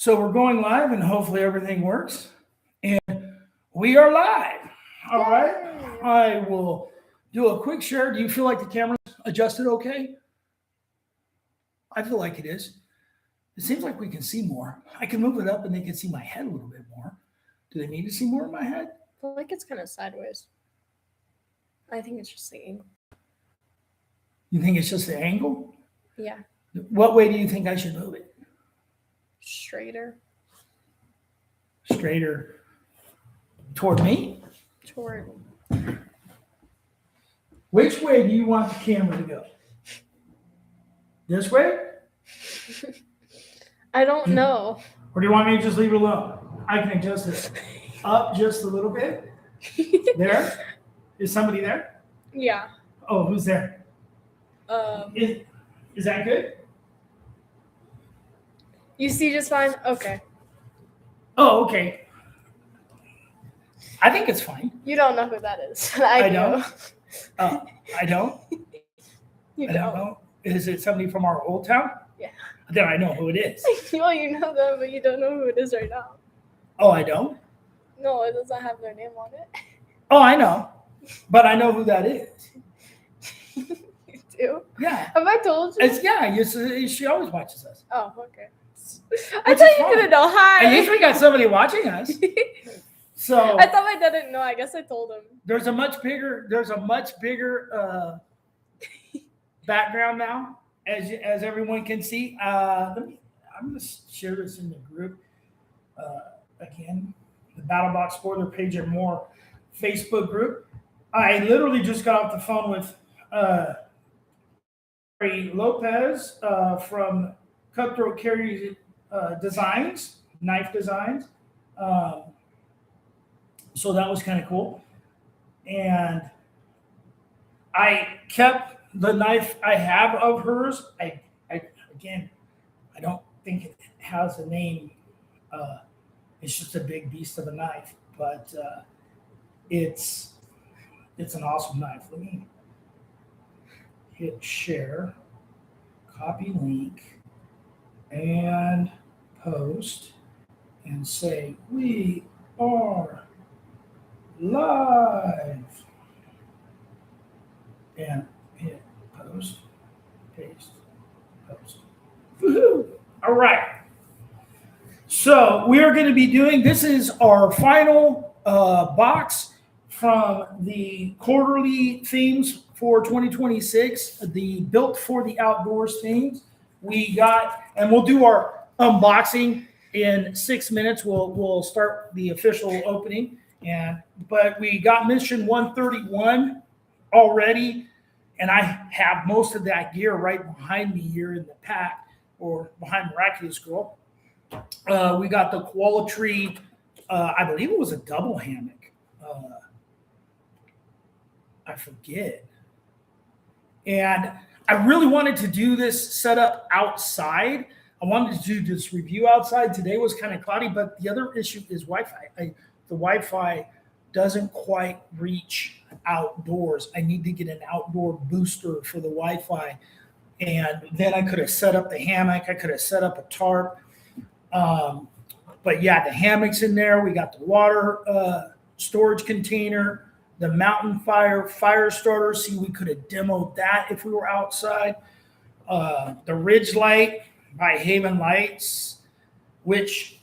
So we're going live and hopefully everything works. And we are live. All right. Yay. I will do a quick share. Do you feel like the camera's adjusted okay? I feel like it is. It seems like we can see more. I can move it up and they can see my head a little bit more. Do they need to see more of my head? I feel like it's kind of sideways. I think it's just the angle. You think it's just the angle? Yeah, What way do you think I should move it? straighter Straighter toward me? toward. Which way do you want the camera to go? This way? I don't know. Or do you want me to just leave it alone? I can adjust it up just a little bit. There? Is somebody there? Yeah. Oh, who's there? Um. Is that good? You see just fine. Okay. Oh, okay. I think it's fine. You don't know who that is. I do. don't. I don't. You I don't. don't know. Is it somebody from our old town? Yeah. Then I know who it is. Well, you know them, but you don't know who it is right now. Oh, I don't? No, it doesn't have their name on it. Oh, I know. But I know who that is. You do? Yeah. Have I told you? She always watches us. Oh, okay. I Which thought is you fine. didn't know. Hi. At least we got somebody watching us. So I thought my dad didn't know. I guess I told him. there's a much bigger background now, as everyone can see. I'm going to share this in the group again, the Battlbox spoiler page and more Facebook group. I literally just got off the phone with Carrie Lopez from Cutthroat Carrie Designs, Knife Designs. So that was kind of cool. And I kept the knife I have of hers. I don't think it has a name. It's just a big beast of a knife, but it's an awesome knife. Let me hit share, copy link, and post, and say we are live. And hit post, paste, post. Woohoo! All right. So we are going to be doing, this is our final box from the quarterly themes for 2026, the Built for the Outdoors themes. We got, and we'll do our unboxing in 6 minutes. We'll start the official opening. But we got mission 131 already, and I have most of that gear right behind me here in the pack, or behind Miraculous Girl. We got the Qualitree, I believe it was a double hammock. I forget. And I really wanted to do this setup outside. I wanted to do this review outside. Today was kind of cloudy, but the other issue is Wi-Fi. The Wi-Fi doesn't quite reach outdoors. I need to get an outdoor booster for the Wi-Fi. And then I could have set up the hammock. I could have set up a tarp. But yeah, the hammock's in there. We got the water storage container, the mountain fire starter. See, we could have demoed that if we were outside. The Ridge Light by Haven Lights, which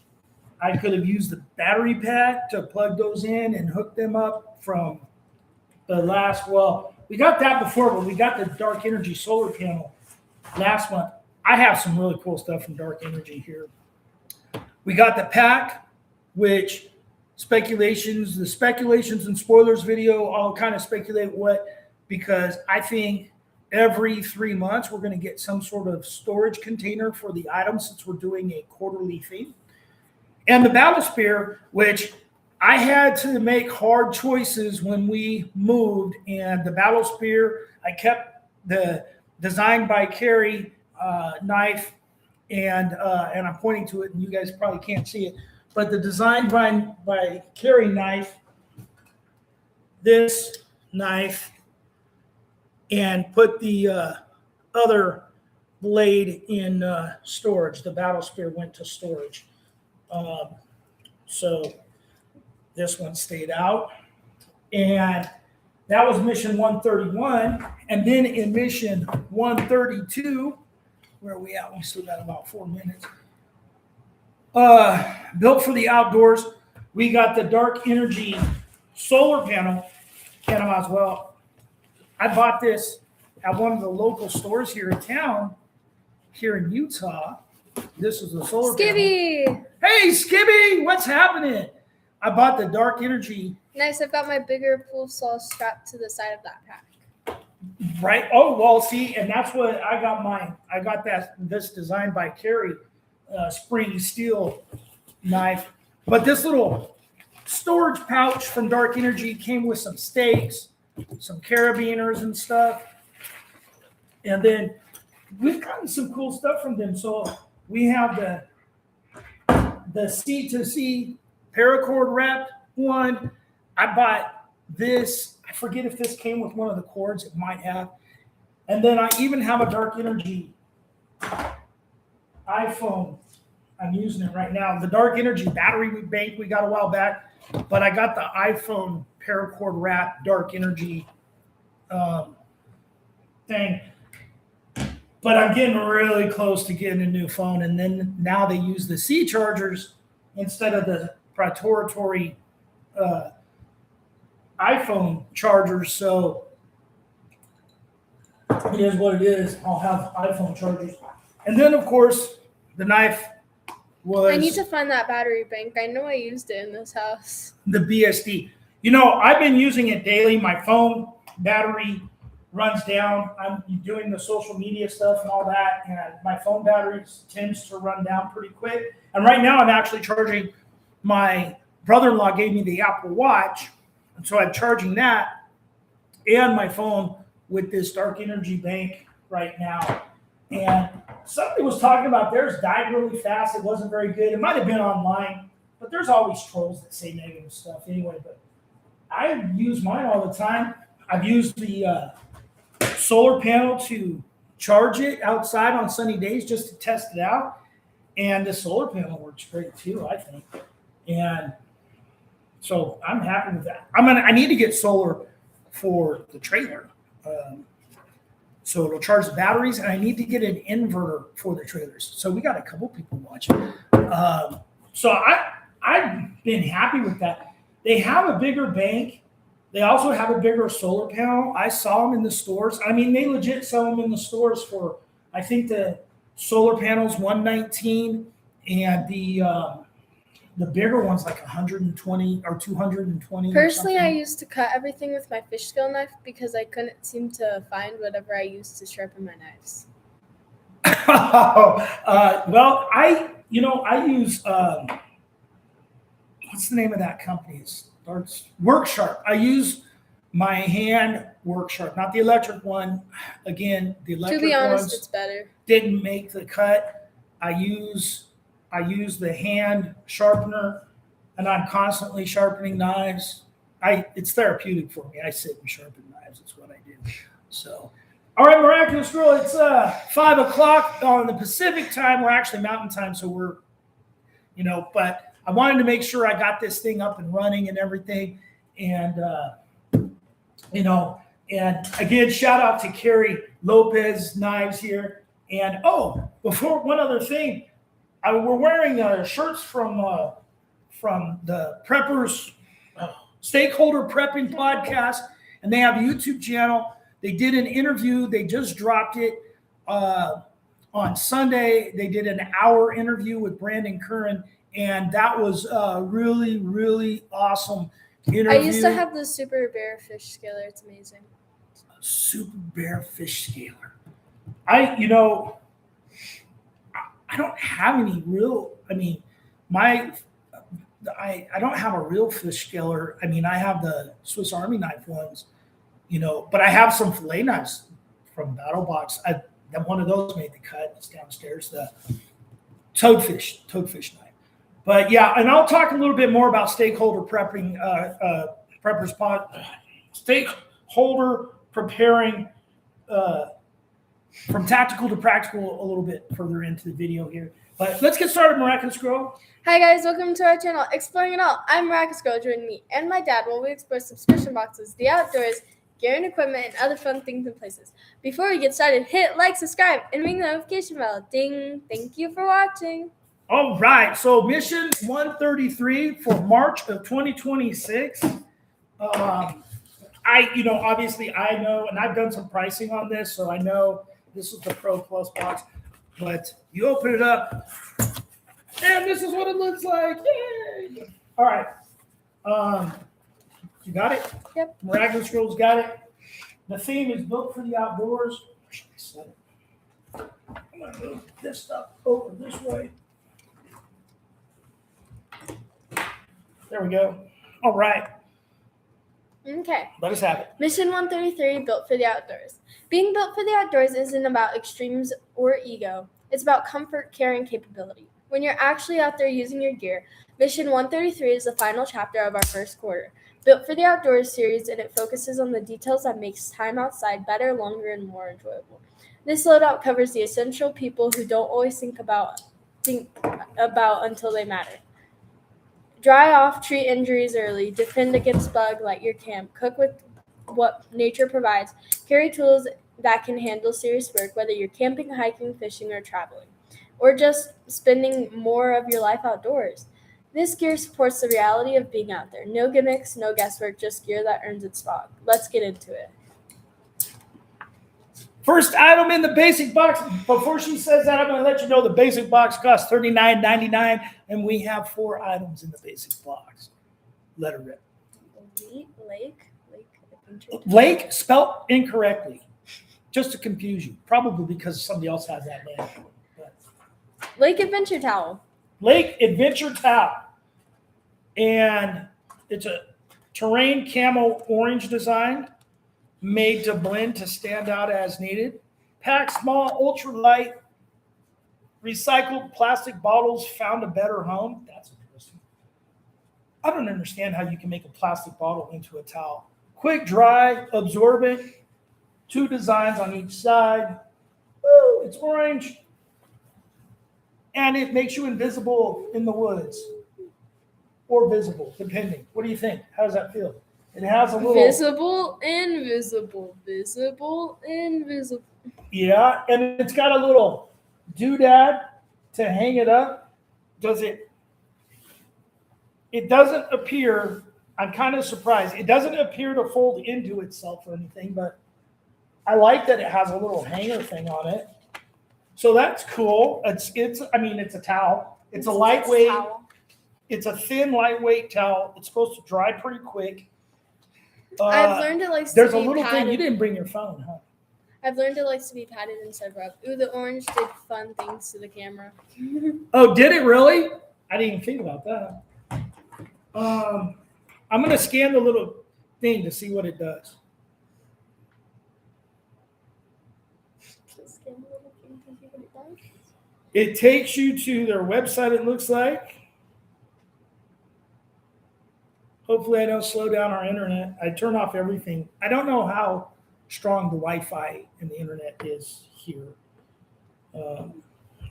I could have used the battery pack to plug those in and hook them up from the last, well, we got that before, but we got the Dark Energy solar panel last month. I have some really cool stuff from Dark Energy here. We got the pack, which the speculations and spoilers video, I'll kind of speculate because I think every 3 months we're going to get some sort of storage container for the items since we're doing a quarterly theme. And the Battle Spear, which I had to make hard choices when we moved, and the Battle Spear, I kept the Designed by Carrie knife, and I'm pointing to it, and you guys probably can't see it, but the Designed by Carrie knife, this knife, and put the other blade in storage. The Battle Spear went to storage. So this one stayed out. And that was mission 131. And then in mission 132, where are we at? We still got about 4 minutes. Built for the outdoors. We got the dark energy solar panel. And I might as well. I bought this at one of the local stores here in town, here in Utah. This is the solar panel. Skibby! Hey, Skibby, what's happening? I bought the dark energy. Nice, I've got my bigger pool saw strapped to the side of that pack. Right. Oh, well, see, and that's what I got mine. I got this designed by Carrie, spring steel knife. But this little storage pouch from Dark Energy came with some steaks, some carabiners and stuff. And then we've gotten some cool stuff from them. So we have the C2C paracord wrapped one. I bought this. I forget if this came with one of the cords. It might have. And then I even have a Dark Energy iPhone. I'm using it right now. The Dark Energy battery bank we got a while back, but I got the iPhone paracord wrap Dark Energy thing. But I'm getting really close to getting a new phone. And then now they use the C chargers instead of the proprietary iPhone chargers. So it is what it is. I'll have iPhone chargers. And then, of course, the knife was... I need to find that battery bank. I know I used it in this house. The BSD. You know, I've been using it daily. My phone battery runs down. I'm doing the social media stuff and all that, and my phone battery tends to run down pretty quick. And right now I'm actually charging. My brother-in-law gave me the Apple Watch, and so I'm charging that and my phone with this Dark Energy bank right now. And somebody was talking about theirs died really fast. It wasn't very good. It might have been online, but there's always trolls that say negative stuff anyway. But I use mine all the time. I've used the solar panel to charge it outside on sunny days just to test it out. And the solar panel works great too, I think. And so I'm happy with that. I need to get solar for the trailer. So it'll charge the batteries, and I need to get an inverter for the trailers. So we got a couple people watching. So I've been happy with that. They have a bigger bank. They also have a bigger solar panel. I saw them in the stores. I mean, they legit sell them in the stores for, I think the solar panel's $119, and the bigger one's like 120 or 220. Personally, I used to cut everything with my fish scale knife because I couldn't seem to find whatever I used to sharpen my knives. Well, I use what's the name of that company? It's Work Sharp. I use my hand Work Sharp, not the electric one. Again, the electric To be honest, ones it's better. didn't make the cut. I use the hand sharpener, and I'm constantly sharpening knives. It's therapeutic for me. I sit and sharpen knives. It's what I do. So, all right, Miraculous Girl, it's 5 o'clock on the Pacific time. We're actually Mountain time, so we're, but I wanted to make sure I got this thing up and running and everything. And, and again, shout out to Carrie Lopez Knives here. And, before one other thing, we're wearing shirts from the Preppers Stakeholder Prepping Podcast, and they have a YouTube channel. They did an interview. They just dropped it on Sunday. They did an hour interview with Brandon Curran, and that was a really, really awesome interview. I used to have the Super Bear fish scaler. It's amazing. Super Bear fish scaler. I don't have any real, I don't have a real fish scaler. I have the Swiss Army knife ones, but I have some fillet knives from Battlbox. One of those made the cut. It's downstairs, the toadfish knife. But yeah, and I'll talk a little bit more about stakeholder prepping, stakeholder preparing, from tactical to practical a little bit further into the video here. But let's get started, Miraculous Girl. Hi guys, welcome to our channel, Exploring It All. I'm Miraculous Girl. Join me and my dad while we explore subscription boxes, the outdoors, gear and equipment, and other fun things and places. Before we get started, hit like, subscribe, and ring the notification bell. Ding! Thank you for watching. All right, so mission 133 for March of 2026. Obviously I know, and I've done some pricing on this, so I know this is the Pro Plus box. But you open it up, and this is what it looks like. Yay! All right. You got it? Yep. Miraculous Girl's got it. The theme is built for the outdoors. Where should I set it? I'm going to move this stuff over this way. There we go. All right. Okay. Let us have it. Mission 133, built for the outdoors. Being built for the outdoors isn't about extremes or ego. It's about comfort, care, and capability. When you're actually out there using your gear, Mission 133 is the final chapter of our first quarter. Built for the Outdoors series, and it focuses on the details that makes time outside better, longer, and more enjoyable. This loadout covers the essential people who don't always think about until they matter. Dry off, treat injuries early, defend against bug, light your camp, cook with what nature provides, carry tools that can handle serious work, whether you're camping, hiking, fishing, or traveling, or just spending more of your life outdoors. This gear supports the reality of being out there. No gimmicks, no guesswork, just gear that earns its spot. Let's get into it. First item in the basic box. Before she says that, I'm going to let you know the basic box costs $39.99, and we have 4 items in the basic box. Let her rip. Lake spelt incorrectly, just to confuse you. Probably because somebody else has that name. Lake Adventure Towel. Lake Adventure Towel. And it's a terrain camo orange design, made to blend to stand out as needed. Pack small, ultra light, recycled plastic bottles found a better home. That's interesting. I don't understand how you can make a plastic bottle into a towel. Quick dry, absorbent, 2 designs on each side. Ooh, it's orange. And it makes you invisible in the woods. Or visible, depending. What do you think? How does that feel? It has a little... Visible, invisible, visible, invisible. Yeah, and it's got a little doodad to hang it up. It doesn't appear... I'm kind of surprised. It doesn't appear to fold into itself or anything, but I like that it has a little hanger thing on it. So that's cool. It's a towel. It's a lightweight... It's a thin, lightweight towel. It's supposed to dry pretty quick. I've learned it likes to be There's a little padded. thing. You didn't bring your phone, huh? I've learned it likes to be padded instead of rubbed. Ooh, the orange did fun things to the camera. Oh, did it really? I didn't even think about that. I'm going to scan the little thing to see what it does. It takes you to their website, it looks like. Hopefully I don't slow down our internet. I turn off everything. I don't know how strong the Wi-Fi and the internet is here.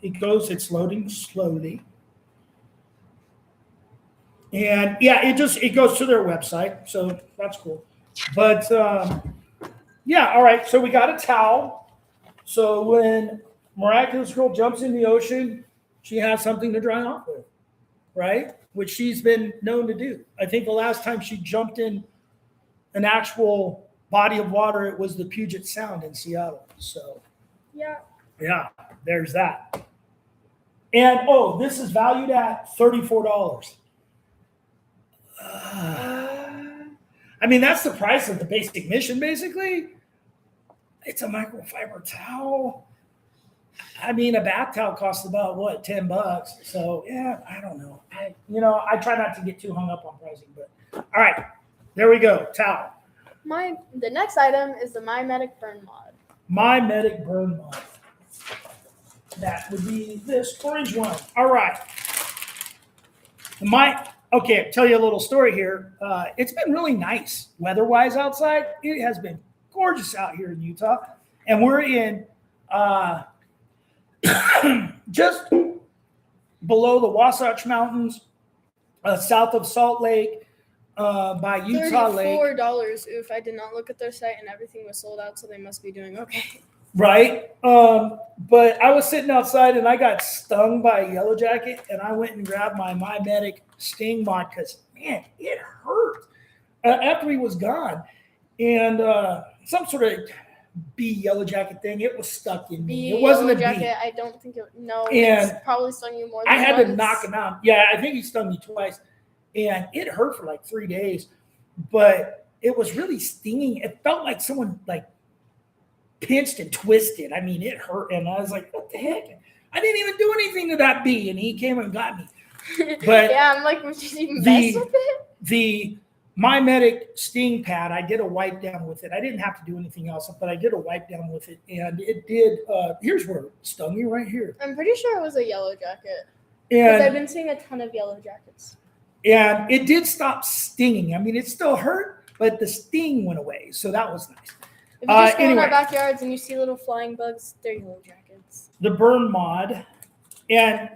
It's loading slowly. And yeah, it goes to their website. So that's cool. But yeah, all right. So we got a towel. So when Miraculous Girl jumps in the ocean, she has something to dry off with, right? Which she's been known to do. I think the last time she jumped in an actual body of water, it was the Puget Sound in Seattle. So, yeah, there's that. And, this is valued at $34. That's the price of the basic mission, basically. It's a microfiber towel. A bath towel costs about $10. So yeah, I don't know. I try not to get too hung up on pricing, but all right, there we go. Towel. The next item is the My Medic Burn Mod. My Medic Burn Mod. That would be this orange one. All right. Okay, I'll tell you a little story here. It's been really nice weather-wise outside. It has been gorgeous out here in Utah, and we're in just below the Wasatch Mountains, south of Salt Lake, by Utah Lake. $34. Oof, I did not look at their site and everything was sold out, so they must be doing okay. Right. But I was sitting outside and I got stung by a yellow jacket, and I went and grabbed my MyMedic Sting mod because, man, it hurt after he was gone. And some sort of bee yellow jacket thing, it was stuck in me. It wasn't a jacket, bee. I don't think it, no, And it's probably stung you more than I had once. to knock him out. Yeah, I think he stung me twice. And it hurt for like 3 days. But it was really stinging. It felt like someone like pinched and twisted. I mean, it hurt. And I was like, what the heck? I didn't even do anything to that bee. And he came and got me. But yeah, I'm like, would you even mess with it? The MyMedic Sting pad, I did a wipe down with it. I didn't have to do anything else, but I did a wipe down with it. And it did, here's where it stung me right here. I'm pretty sure it was a yellow jacket. Because I've And, been seeing a ton of yellow jackets. and it did stop stinging. I mean, it still hurt, but the sting went away. So that was nice. If you just go in Anyway. our backyards and you see little flying bugs, they're yellow jackets. The burn mod, and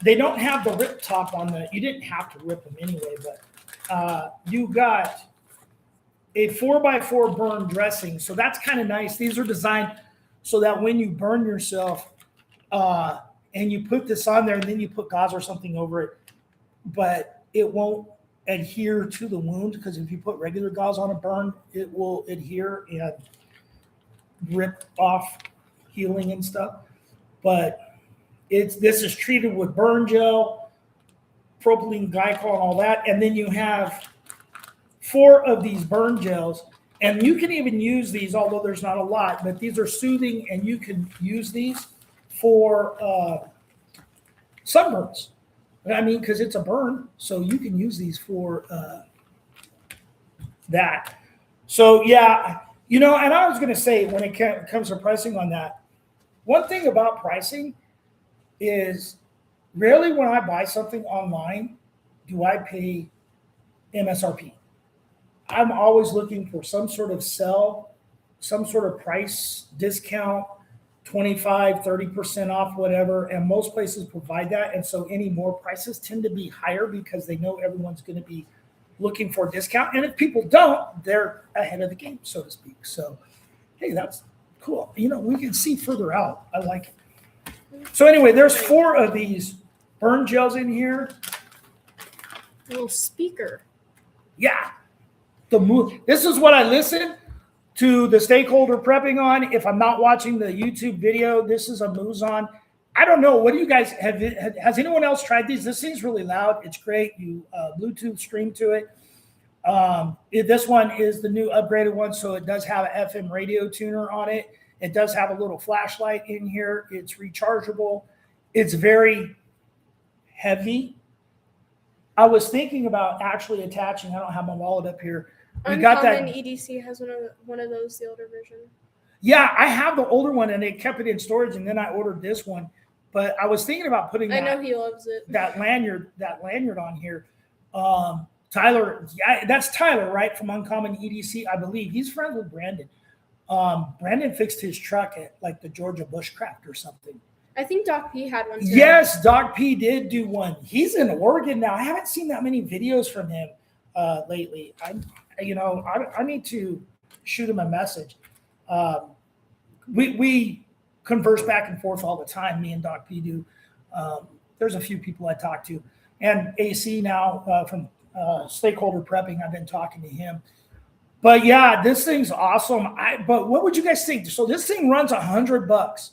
they don't have the rip top on the, you didn't have to rip them anyway, but you got a 4x4 burn dressing. So that's kind of nice. These are designed so that when you burn yourself and you put this on there and then you put gauze or something over it, but it won't adhere to the wound, because if you put regular gauze on a burn, it will adhere and rip off healing and stuff. But this is treated with burn gel, propylene glycol, and all that. And then you have 4 of these burn gels, and you can even use these, although there's not a lot, but these are soothing, and you can use these for sunburns. I mean, because it's a burn, so you can use these for that. So, yeah, you know, and I was going to say, when it comes to pricing on that, one thing about pricing is rarely when I buy something online do I pay MSRP. I'm always looking for some sort of sell, some sort of price discount, 25, 30% off, whatever. And most places provide that. And so any more prices tend to be higher because they know everyone's going to be looking for a discount. And if people don't, they're ahead of the game, so to speak. So, hey, that's cool. You know, we can see further out. I like it. So anyway, there's 4 of these burn gels in here. A little speaker. Yeah. This is what I listen to the stakeholder prepping on. If I'm not watching the YouTube video, this is a Muzon. I don't know. What do you guys have? Has anyone else tried these? This thing's really loud. It's great. You Bluetooth stream to it. This one is the new upgraded one, so it does have an FM radio tuner on it. It does have a little flashlight in here. It's rechargeable. It's very heavy. I was thinking about actually attaching. I don't have my wallet up here. We got that. EDC has one of those, the older version. Yeah, I have the older one, and they kept it in storage, and then I ordered this one. But I was thinking about putting I know he loves it. that lanyard on here. Tyler, yeah, that's Tyler, right, from Uncommon EDC, I believe. He's friends with Brandon. Brandon fixed his truck at like the Georgia Bushcraft or something. I think Doc P had one too. Yes, Doc P did do one. He's in Oregon now. I haven't seen that many videos from him lately. I need to shoot him a message. We converse back and forth all the time. Me and Doc P do. There's a few people I talk to, and AC now from stakeholder prepping. I've been talking to him. But yeah, this thing's awesome. But what would you guys think? So this thing runs $100.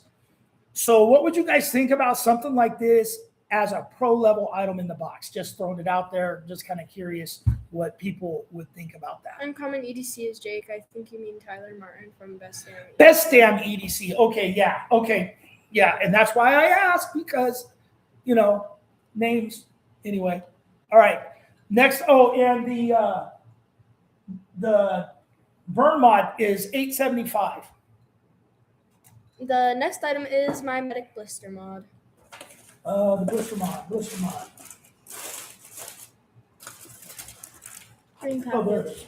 So what would you guys think about something like this as a pro level item in the box? Just throwing it out there. Just kind of curious what people would think about that. Uncommon EDC is Jake. I think you mean Tyler Martin from Best Damn. Best Damn EDC. Okay, yeah. Okay. Yeah, and that's why I asked, because, names. Anyway. All right. Next, and the burn mod is $875. The next item is MyMedic Blister Mod. The blister mod. Green Oh, there package. it is.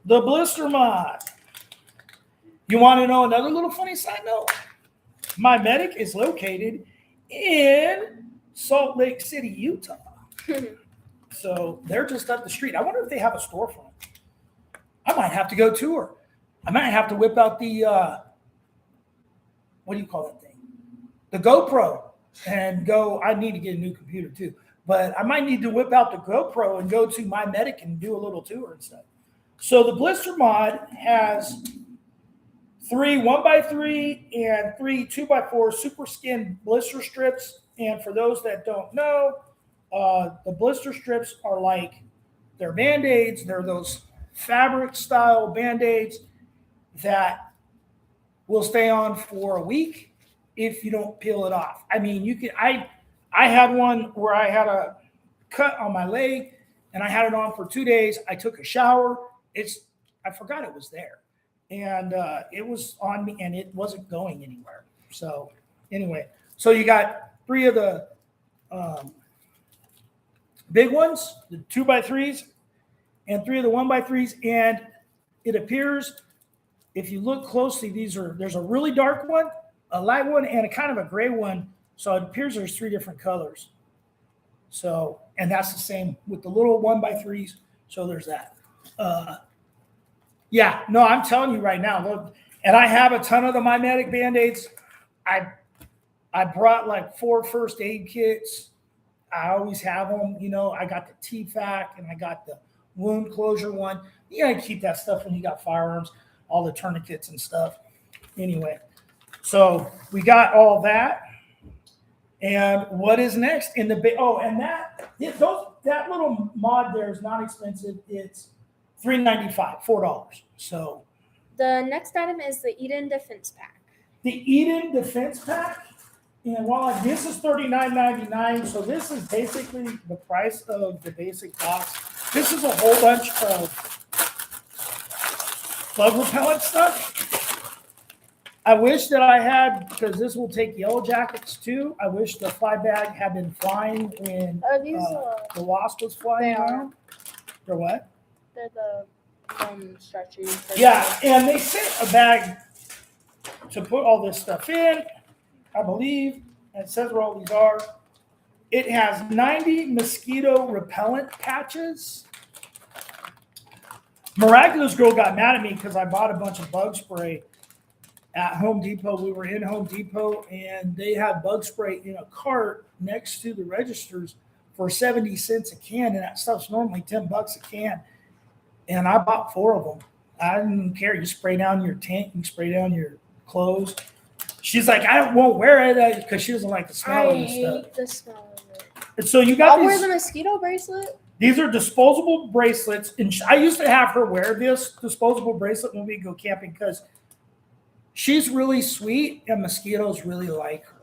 The blister mod. You want to know another little funny side note? MyMedic is located in Salt Lake City, Utah. So they're just up the street. I wonder if they have a storefront. I might have to go tour. I might have to whip out the what do you call that thing? The GoPro and go. I need to get a new computer too, but I might need to whip out the GoPro and go to My Medic and do a little tour and stuff. So the blister mod has 3 1x3 and 3 2x4 super skin blister strips. And for those that don't know, the blister strips are like they're Band-Aids. They're those fabric style Band-Aids that will stay on for a week if you don't peel it off. I mean, you can. I had one where I had a cut on my leg and I had it on for 2 days. I took a shower. I forgot it was there, and it was on me and it wasn't going anywhere. So anyway, so you got 3 of the big ones, the 2x3s, and 3 of the 1x3s, and it appears, if you look closely, there's a really dark one, a light one, and a kind of a gray one. So it appears there's 3 different colors. So, and that's the same with the little 1x3s. So there's that. Yeah, no, I'm telling you right now, look, and I have a ton of the My Medic Band-Aids. I brought like 4 first aid kits. I always have them. You know, I got the TFAC and I got the wound closure one. You gotta keep that stuff when you got firearms, all the tourniquets and stuff. Anyway, so we got all that. And what is next in the that little mod there is not expensive. It's $3.95, $4. So The next item is the Eden Defense Pack. the Eden Defense Pack, and this is $39.99, so this is basically the price of the basic box. This is a whole bunch of bug repellent stuff. I wish that I had, because this will take yellow jackets too. I wish the fly bag had been flying when Are these the wasp was flying they are. around. They're what? they're the stretchy. Yeah, and they sent a bag to put all this stuff in, I believe. And it says where all these are. It has 90 mosquito repellent patches. Miraculous Girl got mad at me because I bought a bunch of bug spray at Home Depot. We were in Home Depot and they had bug spray in a cart next to the registers for 70 cents a can, and that stuff's normally $10 a can. And I bought 4 of them. I didn't care. You spray down your tent, you spray down your clothes. She's like, I won't wear it because she doesn't like the smell of this stuff. I hate the smell of it. And so you got I'll wear these. the mosquito bracelet. These are disposable bracelets, and I used to have her wear this disposable bracelet when we go camping because she's really sweet and mosquitoes really like her.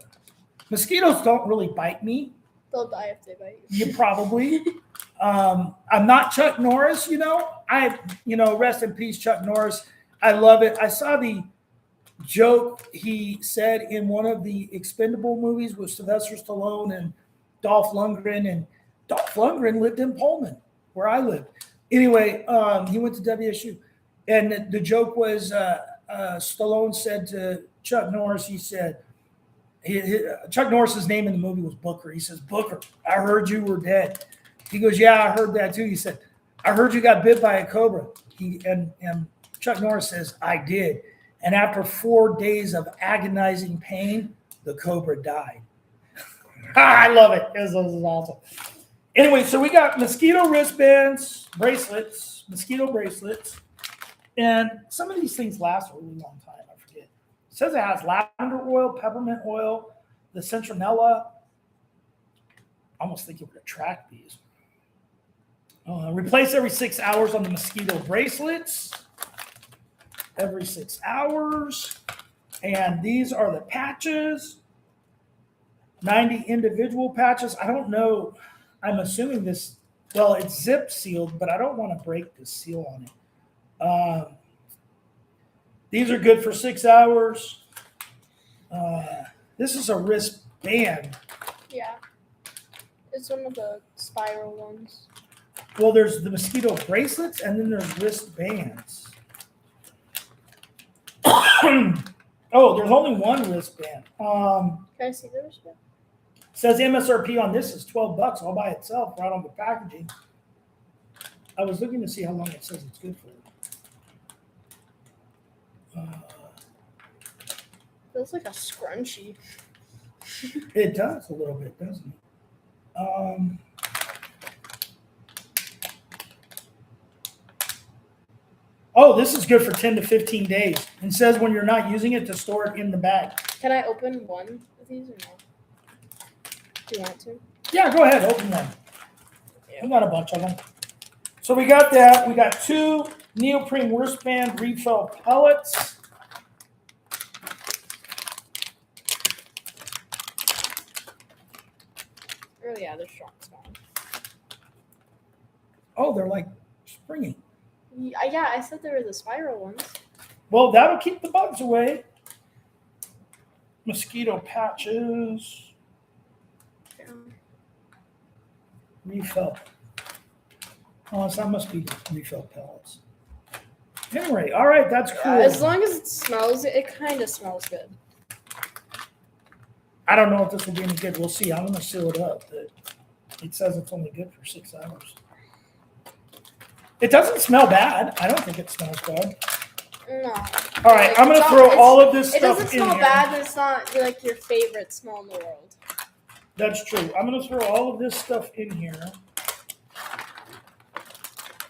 Mosquitoes don't really bite me. They'll die if they bite you. You probably. I'm not Chuck Norris, rest in peace, Chuck Norris. I love it. I saw the joke he said in one of the Expendable movies with Sylvester Stallone and Dolph Lundgren, and Dolph Lundgren lived in Pullman, where I lived. Anyway, he went to WSU, and the joke was Stallone said to Chuck Norris, he said, Chuck Norris's name in the movie was Booker. He says, Booker, I heard you were dead. He goes, yeah, I heard that too. He said, I heard you got bit by a cobra. And Chuck Norris says, I did. And after 4 days of agonizing pain, the cobra died. I love it. This is awesome. Anyway, so we got mosquito wristbands, mosquito bracelets. And some of these things last a really long time. I forget. It says it has lavender oil, peppermint oil, the citronella. I almost think it would attract bees. Replace every 6 hours on the mosquito bracelets. Every 6 hours. And these are the patches. 90 individual patches. I don't know. I'm assuming this, it's zip sealed, but I don't want to break the seal on it. These are good for 6 hours. This is a wristband. Yeah. It's one of the spiral ones. Well, there's the mosquito bracelets and then there's wristbands. Oh, there's only one wristband. Can I see the wristband? Says MSRP on this is $12 all by itself, right on the packaging. I was looking to see how long it says it's good for. Feels like a scrunchie. It does a little bit, doesn't it? Oh, this is good for 10 to 15 days. And says when you're not using it to store it in the bag. Can I open one of these or no? Do you want to? Yeah, go ahead, open one. We got a bunch of them. So we got that. We got 2 neoprene wristband refill pellets. Oh yeah, they're strong. Oh, they're like springy. Yeah, I said they were the spiral ones. Well, that'll keep the bugs away. Mosquito patches. Yeah. Refill. Oh, so that must be refill pellets. Anyway, all right, that's cool. As long as it smells, it kind of smells good. I don't know if this will be any good. We'll see. I'm going to seal it up. But it says it's only good for 6 hours. It doesn't smell bad. I don't think it smells bad. No. All right, I'm going to throw all of this It stuff doesn't in smell here. bad, but it's not like your favorite smell in the world. That's true. I'm going to throw all of this stuff in here.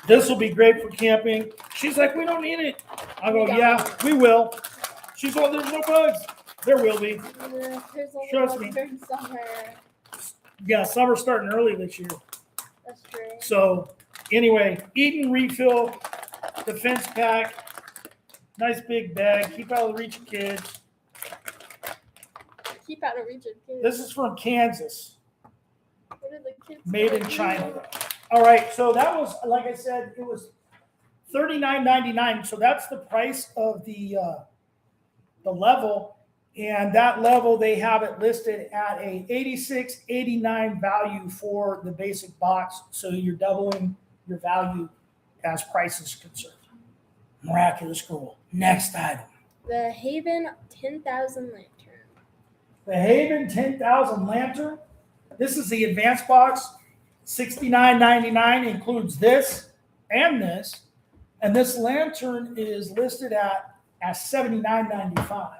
This will be great for camping. She's like, we don't need it. I go, yeah, we will. She's like, there's no bugs. There will be. There's only Trust one me. during summer. Yeah, summer's starting early this year. That's true. So anyway, Eden refill defense pack. Nice big bag. Keep out of the reach of kids. Keep out of reach of kids. This is from Kansas. What are the kids Made gonna in do? China. All right, so that was, like I said, it was $39.99. So that's the price of the level, and that level they have it listed at a $86.89 value for the basic box. So you're doubling your value as price is concerned. Miraculous cool. Next item. The Haven 10,000 lantern. The Haven 10,000 lantern. This is the advanced box. $69.99 includes this and this. And this lantern is listed at $79.95.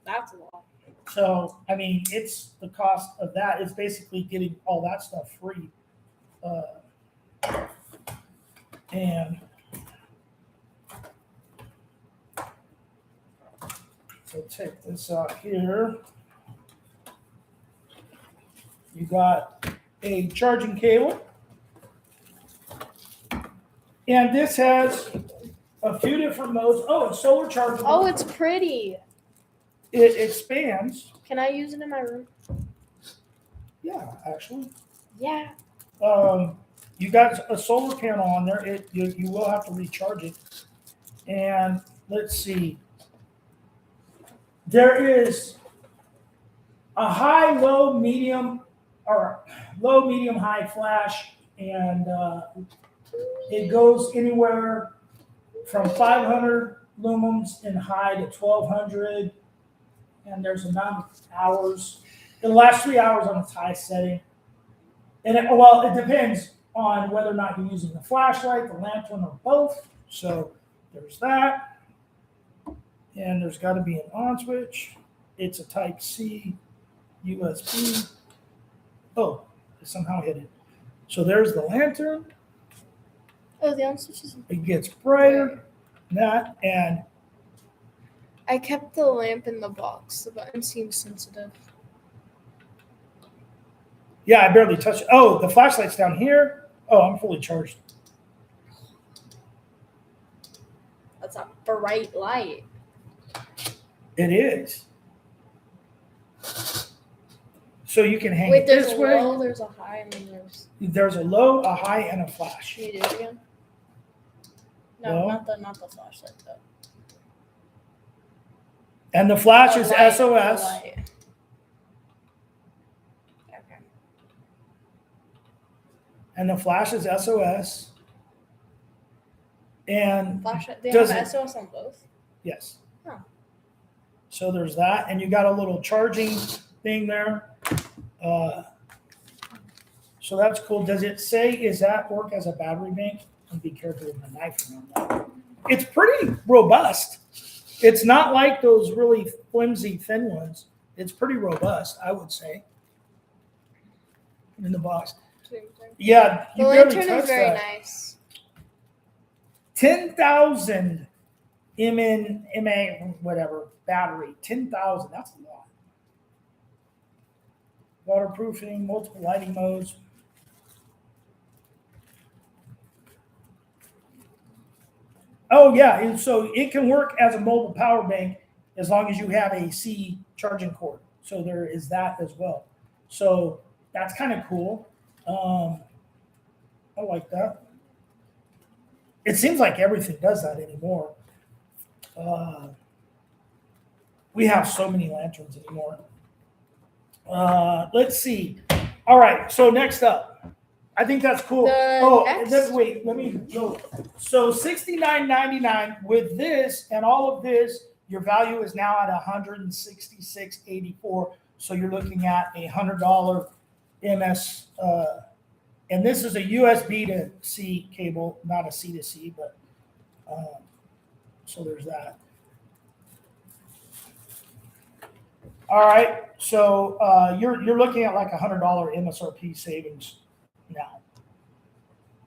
That's a lot. So, I mean, it's the cost of that is basically getting all that stuff free. And so take this out here. You got a charging cable. And this has a few different modes. Oh, it's solar chargeable. Oh, it's pretty. It expands. Can I use it in my room? Yeah, actually. Yeah. You got a solar panel on there. You will have to recharge it. And let's see. There is a high, low, medium, or low, medium, high flash, and it goes anywhere from 500 lumens in high to 1200, and there's a amount of hours. It'll last 3 hours on its high setting. And it depends on whether or not you're using the flashlight, the lantern, or both. So there's that. And there's got to be an on switch. It's a Type C USB. Oh, I somehow hit it. So there's the lantern. Oh, the on switch is. It gets brighter. That and I kept the lamp in the box. The button seems sensitive. yeah, I barely touched it. Oh, the flashlight's down here. Oh, I'm fully charged. That's a bright light. It is. So you can hang Wait, it there's this a way. low, there's a high, and then There's a low, a high, and a flash. Can you do it again? No. Not the flashlight though. And the flash is The light, SOS. the light. Okay. And the flash is SOS. And Flashlight. They Does have it- SOS on both. yes. Huh. So there's that. And you got a little charging thing there. So that's cool. Does it say, is that work as a battery bank? And be careful with my knife around that. It's pretty robust. It's not like those really flimsy, thin ones. It's pretty robust, I would say. In the box. Yeah, The you barely lantern is touched very that. nice. 10,000 MA, whatever, battery. 10,000, that's a lot. Waterproofing, multiple lighting modes. Oh yeah, and so it can work as a mobile power bank as long as you have a C charging cord. So there is that as well. So that's kind of cool. I like that. It seems like everything does that anymore. We have so many lanterns anymore. Let's see. All right, so next up. I think that's cool. Wait, let me go. So $69.99 with this and all of this, your value is now at $166.84. So you're looking at $100 MS, and this is a USB to C cable, not a C to C, but so there's that. All right, so you're looking at like $100 MSRP savings now.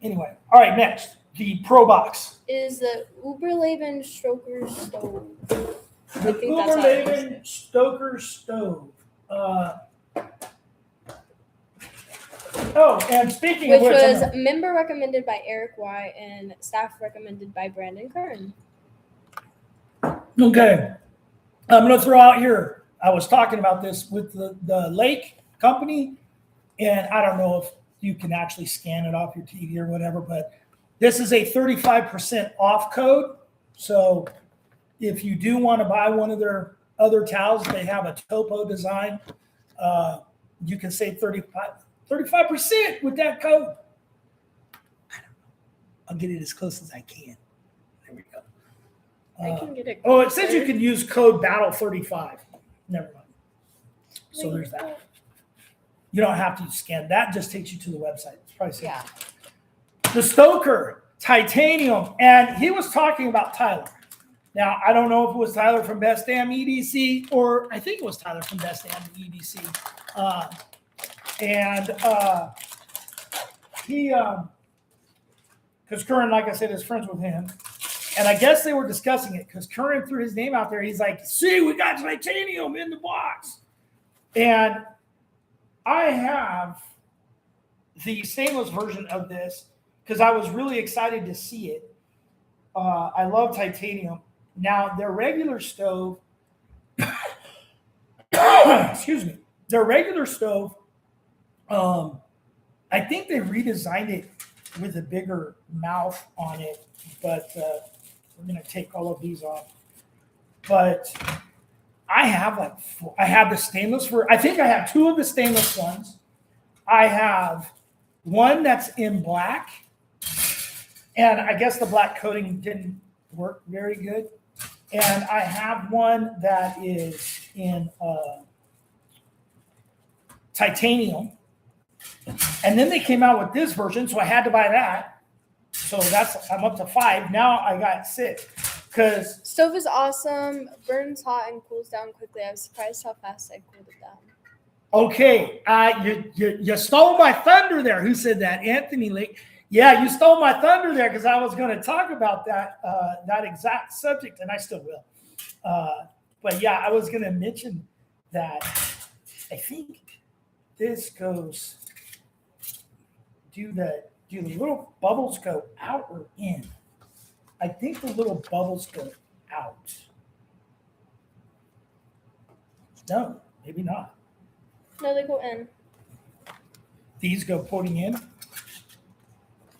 Anyway, all right, next, the ProBox. Is the Uberleben Stoker stove. The Uberleben Stoker stove. And speaking which of which, was member recommended by Eric Y and staff recommended by Brandon Kern. Okay, I'm going to throw out here. I was talking about this with the Lake company, and I don't know if you can actually scan it off your TV or whatever, but this is a 35% off code. So if you do want to buy one of their other towels, they have a topo design. You can save 35% with that code. I don't know. I'll get it as close as I can. There we go. I can get it. It says you can use code BATTLE35. Never mind. So there's that. You don't have to scan. That just takes you to the website. It's probably safe. Yeah. The Stoker Titanium. And he was talking about Tyler. Now, I don't know if it was Tyler from Best Damn EDC or I think it was Tyler from Best Damn EDC. He, because Curran, like I said, is friends with him. And I guess they were discussing it because Curran threw his name out there. He's like, see, we got titanium in the box. And I have the stainless version of this because I was really excited to see it. I love titanium. Now, their regular stove, excuse me, their regular stove, I think they redesigned it with a bigger mouth on it, but we're going to take all of these off. But I have I have the stainless I think I have two of the stainless ones. I have one that's in black, and I guess the black coating didn't work very good. And I have one that is in titanium. And then they came out with this version, so I had to buy that. So I'm up to 5. Now I got 6. Because stove is awesome, burns hot and cools down quickly. I was surprised how fast I cooled it down. Okay, you stole my thunder there. Who said that? Anthony Lake. Yeah, you stole my thunder there because I was going to talk about that exact subject, and I still will. But yeah, I was going to mention that I think this goes. Do the little bubbles go out or in? I think the little bubbles go out. No, maybe not. No, they go in. These go pointing in?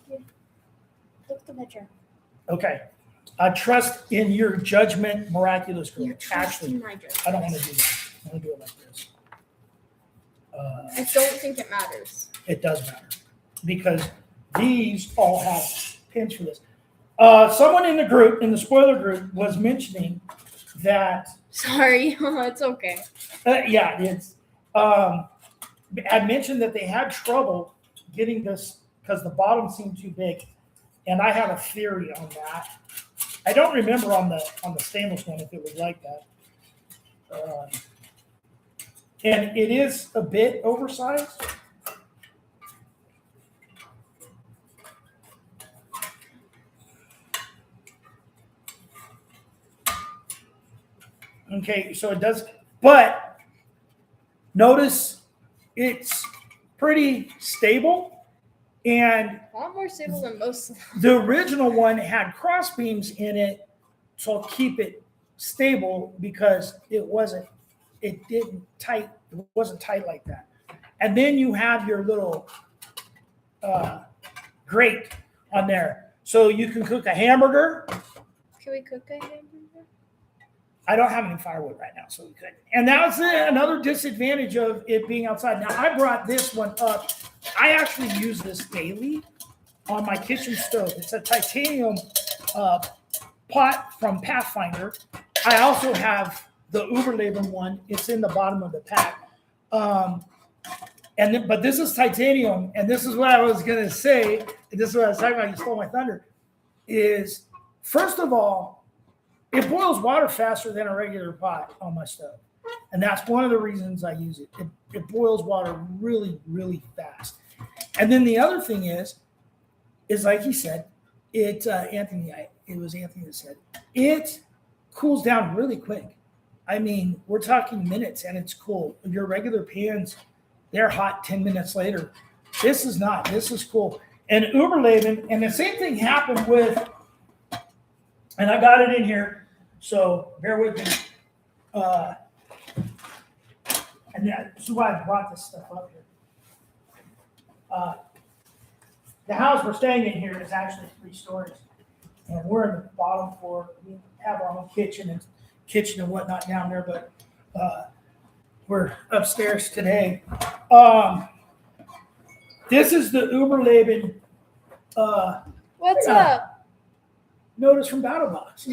Yeah. Look at the picture. Okay. I trust in your judgment, miraculous girl. Actually, in my judgment. I don't want to do that. I want to do it like this. I don't think it matters. It does matter because these all have pins for this. Someone in the group, in the spoiler group, was mentioning that. Sorry, it's okay. Yeah, it's. I mentioned that they had trouble getting this because the bottom seemed too big, and I have a theory on that. I don't remember on the stainless one if it was like that. And it is a bit oversized. Okay, so it does, but notice it's pretty stable. And A lot more stable than most of them. the original one had cross beams in it to keep it stable because it wasn't tight like that. And then you have your little grate on there. So you can cook a hamburger. Can we cook a hamburger? I don't have any firewood right now, so we couldn't. And that was another disadvantage of it being outside. Now, I brought this one up. I actually use this daily on my kitchen stove. It's a titanium pot from Pathfinder. I also have the Uberleben one. It's in the bottom of the pack. But this is titanium, and this is what I was going to say. And this is what I was talking about. You stole my thunder. Is first of all, it boils water faster than a regular pot on my stove. And that's one of the reasons I use it. It boils water really, really fast. And then the other thing is like he said, it was Anthony that said, it cools down really quick. I mean, we're talking minutes and it's cool. Your regular pans, they're hot 10 minutes later. This is not. This is cool. And Uberleben, and the same thing happened with, and I got it in here, so bear with me. And that's why I brought this stuff up here. The house we're staying in here is actually 3 stories, and we're in the bottom floor. We have our own kitchen and whatnot down there, but we're upstairs today. This is the Uberleben. What's up? Notice from Battlebox.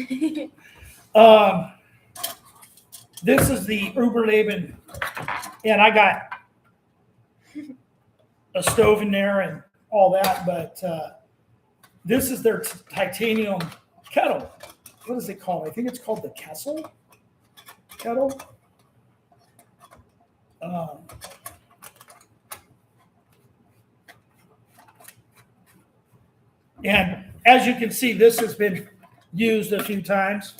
This is the Uberleben, and I got a stove in there and all that, but this is their titanium kettle. What is it called? I think it's called the Kessel kettle. And as you can see, this has been used a few times,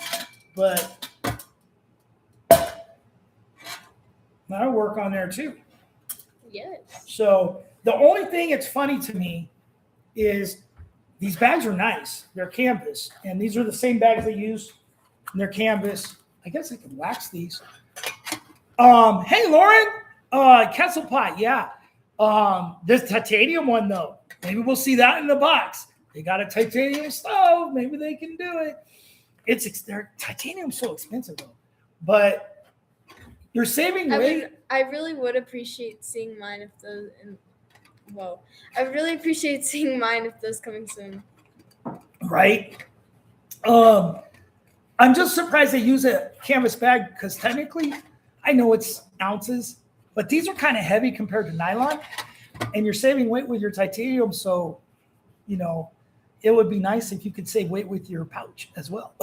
but I work on there too. Yes. So the only thing that's funny to me is these bags are nice. They're canvas, and these are the same bags they use in their canvas. I guess I can wax these. Hey, Lauren, Kessel pot, yeah. This titanium one though, maybe we'll see that in the box. They got a titanium stove. Maybe they can do it. Titanium's so expensive though, but you're saving weight. I really would appreciate seeing mine if those. I would really appreciate seeing mine if those coming soon. Right. I'm just surprised they use a canvas bag because technically, I know it's ounces, but these are kind of heavy compared to nylon, and you're saving weight with your titanium. So, it would be nice if you could save weight with your pouch as well.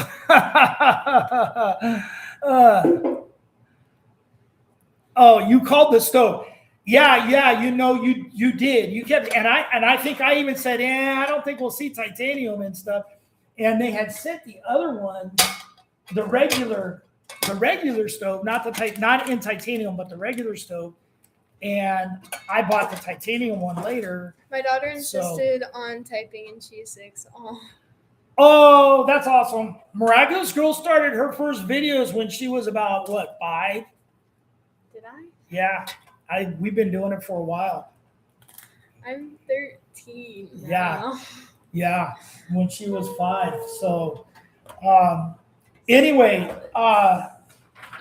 Oh, you called the stove. Yeah, you did. You kept, and I think I even said, I don't think we'll see titanium and stuff. And they had sent the other one, the regular stove, not in titanium, but the regular stove. And I bought the titanium one later. My daughter insisted on typing in cheese 6. Oh, that's awesome. Miraculous Girl started her first videos when she was about, 5? Did I? Yeah. We've been doing it for a while. I'm 13 now. Yeah, when she was 5. So, anyway,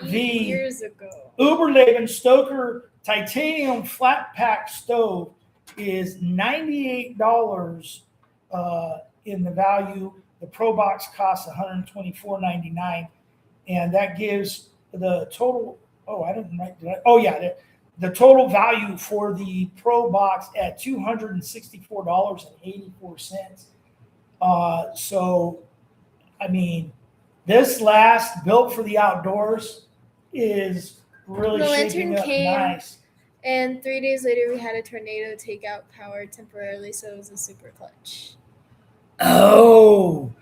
the years ago, Uberleben Stoker titanium flat pack stove is $98 in the value. The Pro Box costs $124.99, and that gives the total. Oh, I didn't write. Oh, yeah. the total value for the Pro box at $264.84. So, I mean, this last built for the outdoors is really The shaping lantern up came. nice. And 3 days later, we had a tornado take out power temporarily, so it was a super clutch. Oh,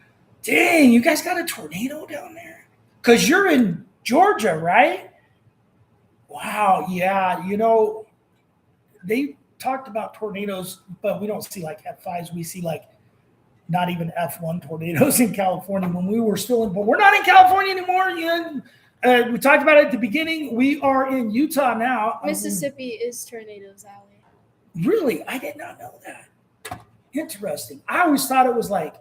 dang, you guys got a tornado down there? Because you're in Georgia, right? Wow, yeah. You know, they talked about tornadoes, but we don't see like F5s. We see like not even F1 tornadoes in California when we were still in, but we're not in California anymore. We talked about it at the beginning. We are in Utah now. Mississippi is Tornado's Alley. Really? I did not know that. Interesting. I always thought it was like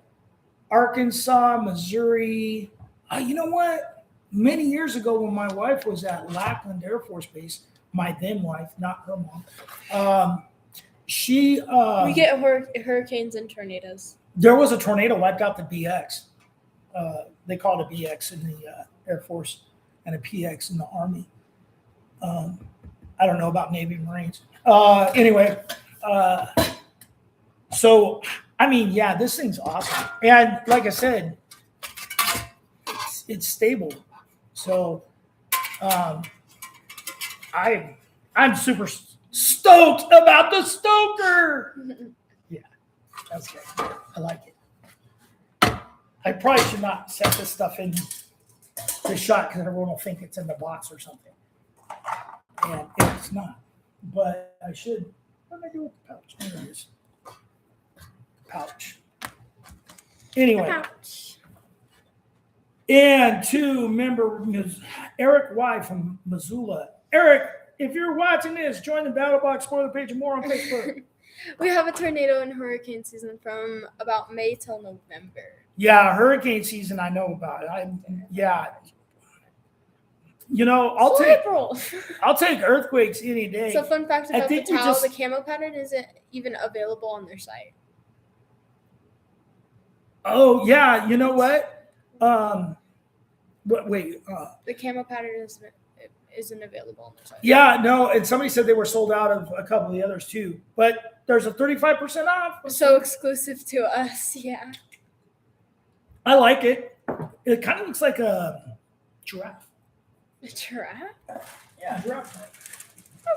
Arkansas, Missouri. You know what? Many years ago when my wife was at Lackland Air Force Base, my then wife, not her mom, she... we get hurricanes and tornadoes. There was a tornado wiped out the BX. They call it a BX in the Air Force and a PX in the Army. I don't know about Navy Marines. Anyway, so, I mean, yeah, this thing's awesome. And like I said, it's stable. So I'm super stoked about the Stoker. Yeah, that's good. I like it. I probably should not set this stuff in the shot because everyone will think it's in the box or something. And it's not. But I should. What did I do with the pouch? There it is. Pouch. Anyway. Ouch. And to member Eric Y from Missoula. Eric, if you're watching this, join the Battlebox spoiler page and more on Facebook. We have a tornado in hurricane season from about May till November. Yeah, hurricane season I know about. Yeah. You know, I'll take earthquakes any day. So fun fact about the towel, just- the camo pattern isn't even available on their site. Oh yeah, you know what? Wait. The camo pattern isn't available on their site. Yeah, no, and somebody said they were sold out of a couple of the others too. But there's a 35% off. So exclusive to us, yeah. I like it. It kind of looks like a giraffe. A giraffe? Yeah, giraffe.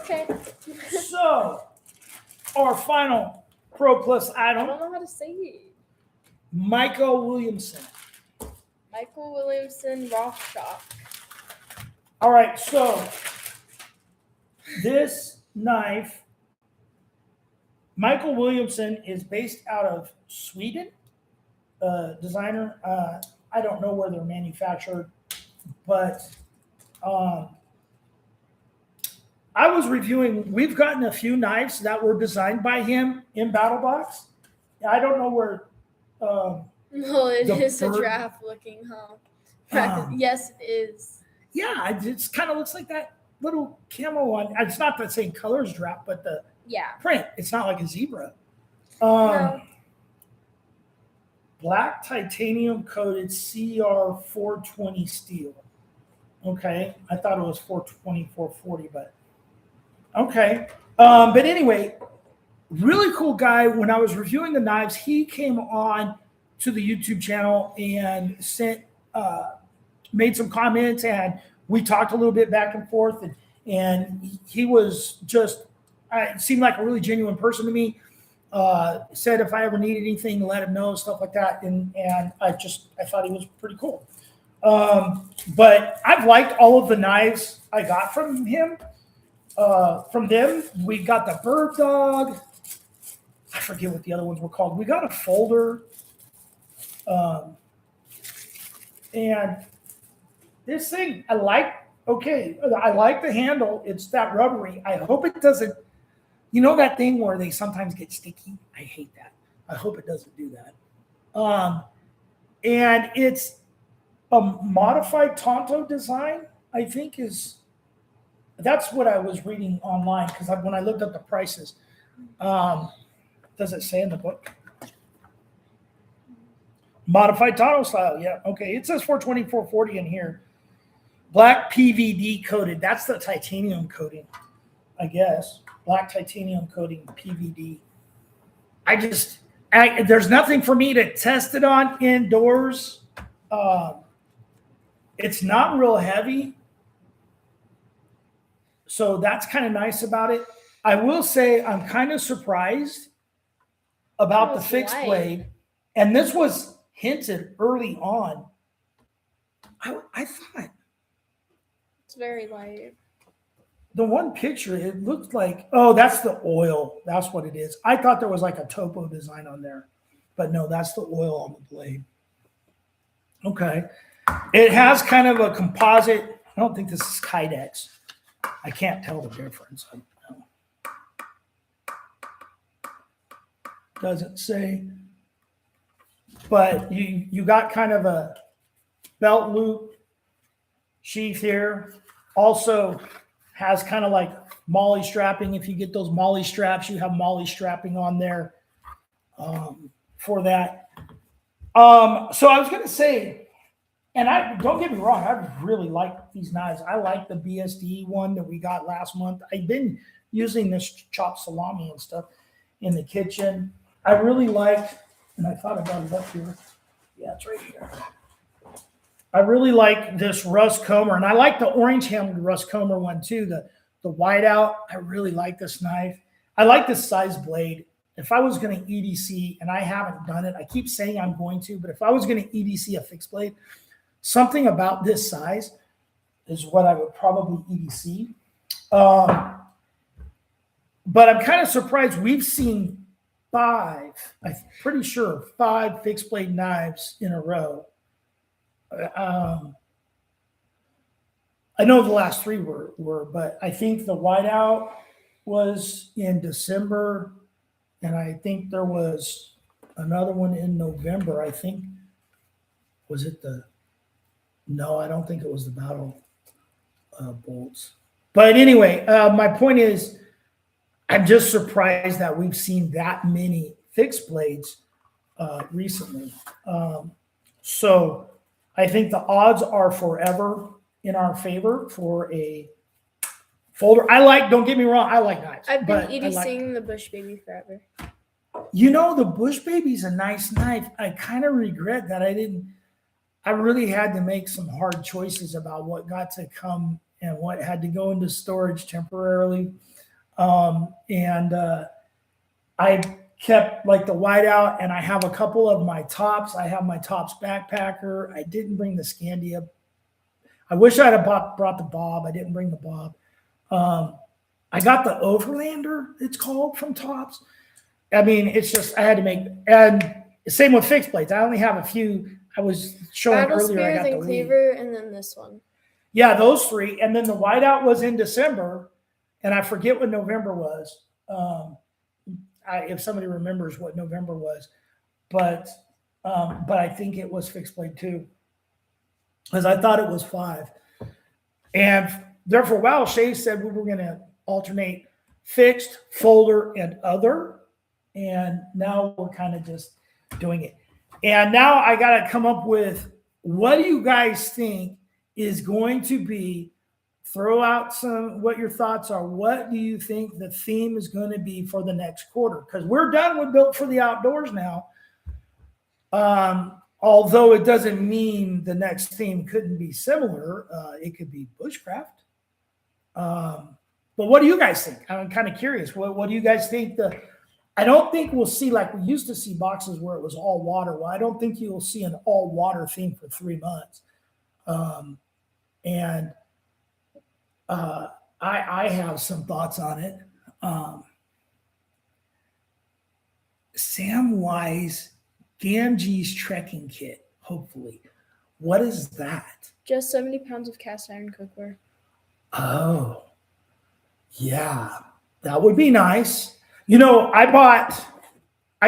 Okay. So, our final Pro Plus I item, don't know how to say it. Michael Williamson. Michael Williamson Rock Shock. All right, so this knife, Michael Williamson is based out of Sweden, designer. I don't know where they're manufactured, but I was reviewing, we've gotten a few knives that were designed by him in Battlebox. I don't know where. Well, it The is a bird- giraffe looking, huh? Yes, it is. Yeah, it kind of looks like that little camo one. It's not the same color as giraffe, but the Yeah. print. It's not like a zebra. No. Black titanium coated CR 420 steel. Okay, I thought it was 420, 440, but okay. But anyway, really cool guy. When I was reviewing the knives, he came on to the YouTube channel and made some comments, and we talked a little bit back and forth, and he was just, it seemed like a really genuine person to me. Said if I ever needed anything to let him know, stuff like that, and I thought he was pretty cool. But I've liked all of the knives I got from him. From them, we got the bird dog. I forget what the other ones were called. We got a folder. And this thing, I like the handle. It's that rubbery. I hope it doesn't, you know that thing where they sometimes get sticky? I hate that. I hope it doesn't do that. And it's a modified Tonto design, I think that's what I was reading online, because when I looked up the prices, does it say in the book? Modified Tonto style, yeah. Okay, it says 420, 440 in here. Black PVD coated. That's the titanium coating. I guess. Black titanium coating PVD. There's nothing for me to test it on indoors. It's not real heavy. So that's kind of nice about it. I will say I'm kind of surprised about the fixed blade. And this was hinted early on. I thought it's very light. The one picture, it looked like, oh, that's the oil. That's what it is. I thought there was like a topo design on there. But no, that's the oil on the blade. Okay. It has kind of a composite. I don't think this is Kydex. I can't tell the difference. Doesn't say. But you got kind of a belt loop sheath here. Also has kind of like molly strapping. If you get those molly straps, you have molly strapping on there for that. So I was going to say, and don't get me wrong, I really like these knives. I like the BSD one that we got last month. I've been using this chopped salami and stuff in the kitchen. I really like, and I thought about it up here. Yeah, it's right here. I really like this Russ Comer, and I like the orange-handled Russ Comer one too, the whiteout. I really like this knife. I like this size blade. If I was going to EDC, and I haven't done it, I keep saying I'm going to, but if I was going to EDC a fixed blade, something about this size is what I would probably EDC. But I'm kind of surprised we've seen 5, I'm pretty sure 5 fixed blade knives in a row. I know the last 3 were, but I think the whiteout was in December, and I think there was another one in November. I think, was it no, I don't think it was the Battle bolts. But anyway, my point is, I'm just surprised that we've seen that many fixed blades recently. So I think the odds are forever in our favor for a folder. Don't get me wrong, I like knives. I've been EDCing the Bush Baby forever. You know, the Bush Baby's a nice knife. I kind of regret that I really had to make some hard choices about what got to come and what had to go into storage temporarily. I kept like the whiteout, and I have a couple of my tops. I have my tops backpacker. I didn't bring the Scandia. I wish I had brought the Bob. I didn't bring the Bob. I got the Overlander, it's called, from Tops. I mean, it's just, I had to make, and same with fixed blades. I only have a few. I was showing Battle earlier. I got Spears and Cleaver, and then this one. Yeah, those 3. And then the whiteout was in December, and I forget what November was. If somebody remembers what November was, but I think it was fixed blade too, because I thought it was 5. And there for a while, Shay said we were going to alternate fixed, folder, and other. And now we're kind of just doing it. And now I got to come up with, what do you guys think is going to be, throw out what your thoughts are. What do you think the theme is going to be for the next quarter? Because we're done with Built for the Outdoors now. Although it doesn't mean the next theme couldn't be similar. It could be bushcraft. But what do you guys think? I'm kind of curious. What do you guys think? I don't think we'll see, like we used to see boxes where it was all water. Well, I don't think you'll see an all water theme for 3 months. I have some thoughts on it. Samwise Gamgee's trekking kit, hopefully. What is that? Just 70 pounds of cast iron cookware. Oh, yeah. That would be nice. You know, I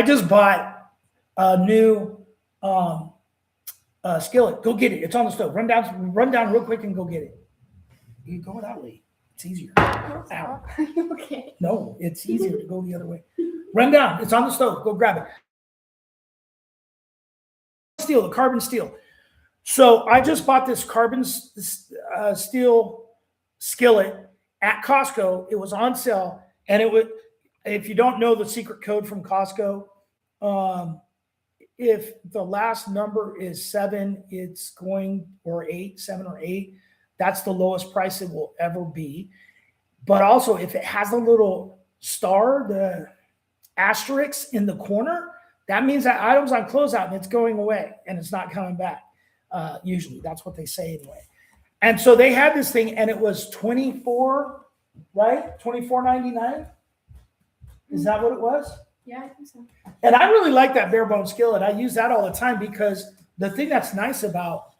just bought a new skillet. Go get it. It's on the stove. Run down real quick and go get it. You go that way. It's easier. Ow. Okay. No, it's easier to go the other way. Run down. It's on the stove. Go grab it. The carbon steel. So I just bought this carbon steel skillet, at Costco. It was on sale, and it would. If you don't know the secret code from Costco, if the last number is 7, it's going or 8, 7 or 8. That's the lowest price it will ever be. But also, if it has a little star, the asterisk in the corner, that means that item's on closeout and it's going away and it's not coming back. Usually, that's what they say anyway. And so they had this thing, and it was $24, right? $24.99. Is that what it was? Yeah, I think so. And I really like that bare bone skillet. I use that all the time because the thing that's nice about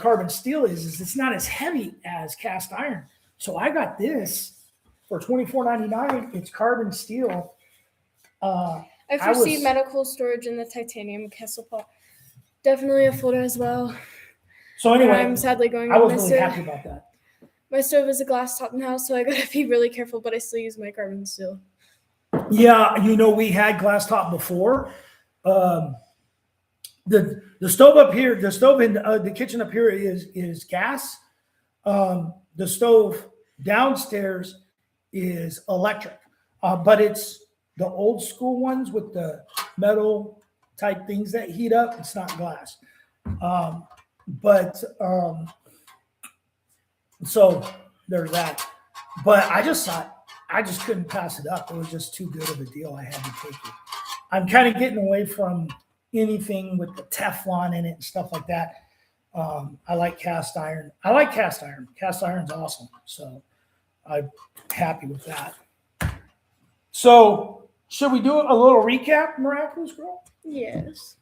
carbon steel is it's not as heavy as cast iron. So I got this for $24.99. It's carbon steel. I foresee medical storage in the titanium Kessel pot. Definitely a folder as well. So anyway, I'm sadly going. I was really happy about that. My stove is a glass top now, so I gotta be really careful. But I still use my carbon steel. Yeah, we had glass top before. The stove up here, the stove in the kitchen up here is gas. The stove downstairs is electric, but it's the old school ones with the metal type things that heat up. It's not glass. So there's that. But I just thought, I just couldn't pass it up. It was just too good of a deal. I had to take it. I'm kind of getting away from anything with the Teflon in it and stuff like that. I like cast iron. Cast iron's awesome. So I'm happy with that. So should we do a little recap, Miraculous Girl? Yes.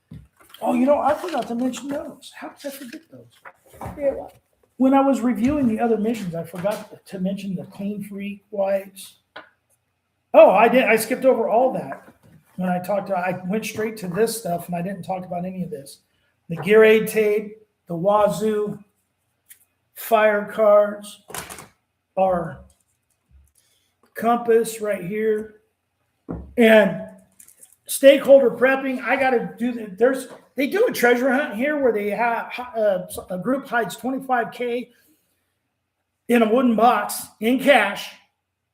Oh, I forgot to mention those. How did I forget those? Forget what? When I was reviewing the other missions, I forgot to mention the Clean Freak wipes. Oh, I did. I skipped over all that when I went straight to this stuff, and I didn't talk about any of this. The gear aid tape, the Wazoo fire cards, our compass right here, and stakeholder prepping. I got to do they do a treasure hunt here where they have a group hides $25K in a wooden box in cash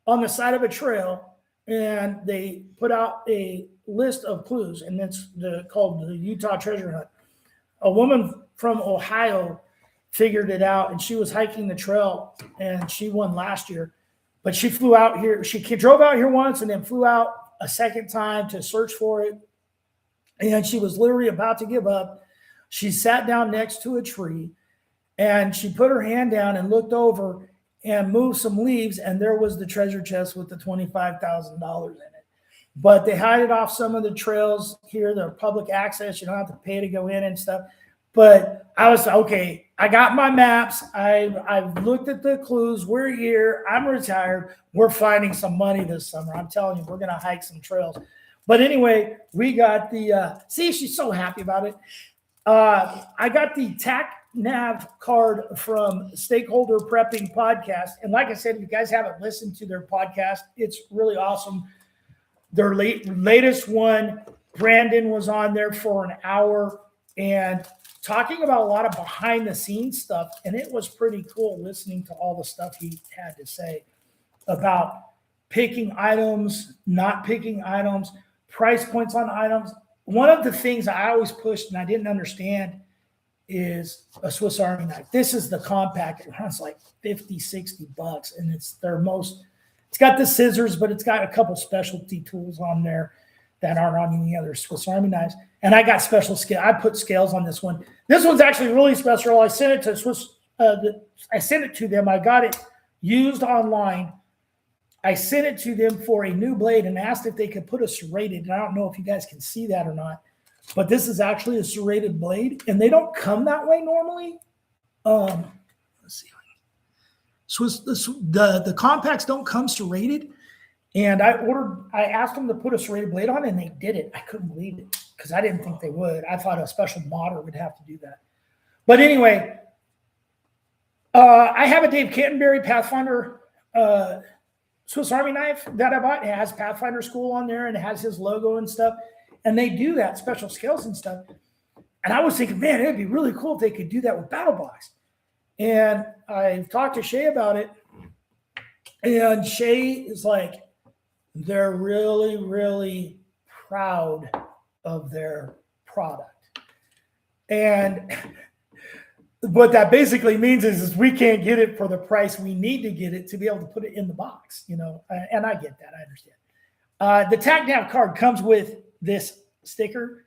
on the side of a trail, and they put out a list of clues, and it's called the Utah Treasure Hunt. A woman from Ohio figured it out, and she was hiking the trail, and she won last year. But she flew out here. She drove out here once and then flew out a second time to search for it. And she was literally about to give up. She sat down next to a tree, and she put her hand down and looked over and moved some leaves, and there was the treasure chest with the $25,000 in it. But they hide it off some of the trails here. They're public access. You don't have to pay to go in and stuff. But I was, okay, I got my maps. I've looked at the clues. We're here. I'm retired. We're finding some money this summer. I'm telling you, we're going to hike some trails. But anyway, we got see, she's so happy about it. I got the TAC Nav card from Stakeholder Prepping Podcast. And like I said, if you guys haven't listened to their podcast, it's really awesome. Their latest one, Brandon was on there for an hour and talking about a lot of behind the scenes stuff. And it was pretty cool listening to all the stuff he had to say about picking items, not picking items, price points on items. One of the things I always pushed and I didn't understand is a Swiss Army knife. This is the compact. It runs like $50, $60, and it's got the scissors, but it's got a couple specialty tools on there that aren't on any other Swiss Army knives. And I got special scale. I put scales on this one. This one's actually really special. I sent it to I sent it to them. I got it used online. I sent it to them for a new blade and asked if they could put a serrated. And I don't know if you guys can see that or not, but this is actually a serrated blade, and they don't come that way normally. Let's see. The compacts don't come serrated, and I asked them to put a serrated blade on, and they did it. I couldn't believe it because I didn't think they would. I thought a special modder would have to do that. But anyway, I have a Dave Canterbury Pathfinder Swiss Army knife that I bought. It has Pathfinder School on there, and it has his logo and stuff. And they do that, special scales and stuff. And I was thinking, man, it'd be really cool if they could do that with Battlbox. And I talked to Shay about it. And Shay is like, they're really, really proud of their product. And what that basically means is we can't get it for the price we need to get it to be able to put it in the box, you know, and I get that. I understand. The TACNAV card comes with this sticker,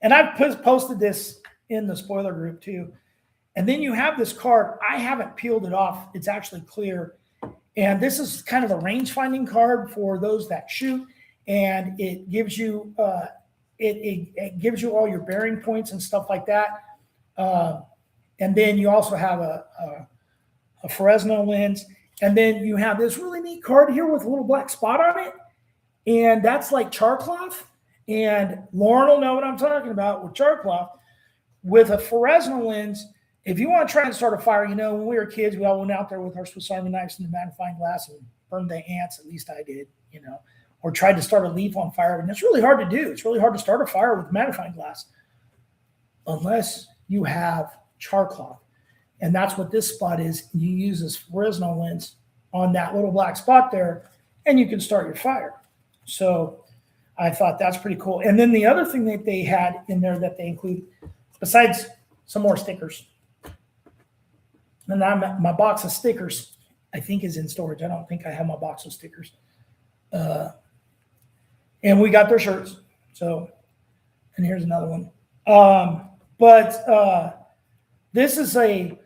and I've posted this in the spoiler group too. And then you have this card. I haven't peeled it off. It's actually clear. And this is kind of a range finding card for those that shoot. And it gives you it gives you all your bearing points and stuff like that. And then you also have a Fresno lens. And then you have this really neat card here with a little black spot on it. And that's like char cloth. And Lauren will know what I'm talking about with char cloth. With a Fresno lens, if you want to try and start a fire, you know, when we were kids, we all went out there with our Swiss Army knives and the magnifying glass and burned the ants. At least I did, you know, or tried to start a leaf on fire. And it's really hard to do. It's really hard to start a fire with magnifying glass unless you have char cloth. And that's what this spot is. You use this Fresno lens on that little black spot there, and you can start your fire. So I thought that's pretty cool. And then the other thing that they had in there that they include, besides some more stickers, and my box of stickers, I think, is in storage. I don't think I have my box of stickers. And we got their shirts. So, and here's another one. This is We need